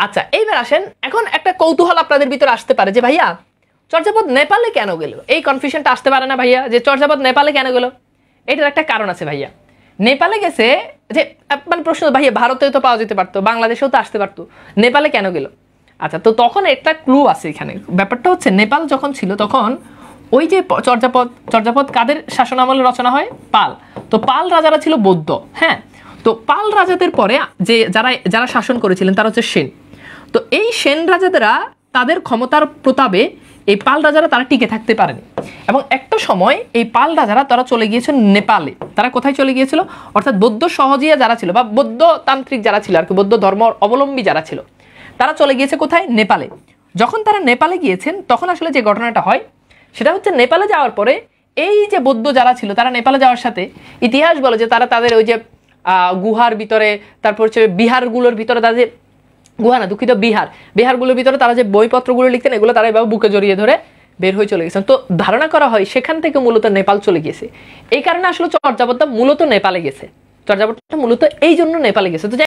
আচ্ছা এইবার আসেন, এখন একটা কৌতূহল আপনাদের ভিতরে আসতে পারে যে ভাইয়া চর্যাপদ নেপালে কেন গেল? এই কনফিউশনটা আসতে পারে না ভাইয়া যে চর্যাপদ নেপালে কেন গেল? এটার একটা কারণ আছে ভাইয়া। নেপালে গেছে যে মানে প্রশ্ন, ভাইয়া ভারতেও তো পাওয়া যেতে পারতো, বাংলাদেশেও তো আসতে পারতো, নেপালে কেন গেল? আচ্ছা, তো তখন একটা ক্লু আছে এখানে। ব্যাপারটা হচ্ছে নেপাল যখন ছিল তখন ওই যে চর্যাপদ কাদের শাসনামলে রচনা হয়? পাল। তো পাল রাজারা ছিল বৌদ্ধ। হ্যাঁ, তো পাল রাজাদের পরে যে যারা শাসন করেছিলেন তারা হচ্ছে সেন। তো এই সেন রাজাদেরা তাদের ক্ষমতার প্রতাপে এই পাল রাজারা তারা টিকে থাকতে পারেনি, এবং একটা সময় এই পাল রাজারা তারা চলে গিয়েছিল নেপালে। তারা কোথায় চলে গিয়েছিল? অর্থাৎ বৌদ্ধ সহজিয়া যারা ছিল বা বৌদ্ধ তান্ত্রিক যারা ছিল আর কি, বৌদ্ধ ধর্ম অবলম্বী যারা ছিল, তারা চলে গিয়েছে কোথায়? নেপালে। যখন তারা নেপালে গিয়েছেন তখন আসলে যে ঘটনাটা হয় সেটা হচ্ছে নেপালে যাওয়ার পরে এই যে বৌদ্ধ যারা ছিল তারা নেপালে যাওয়ার সাথে ইতিহাস বলে যে তারা তাদের ওই যে গুহার ভিতরে, তারপর হচ্ছে বিহারগুলোর ভিতরে, তাদের গুহা না দুঃখিত বিহারগুলোর ভিতরে তারা যে বইপত্রগুলো লিখতেন এগুলো তারা এভাবে বুকে জড়িয়ে ধরে বের হয়ে চলে গেছেন। তো ধারণা করা হয় সেখান থেকে মূলত নেপাল চলে গেছে। এই কারণে আসলে চর্যাপদটা মূলত নেপালে গেছে, চর্যাপদটা মূলত এই জন্য নেপালে গেছে। তো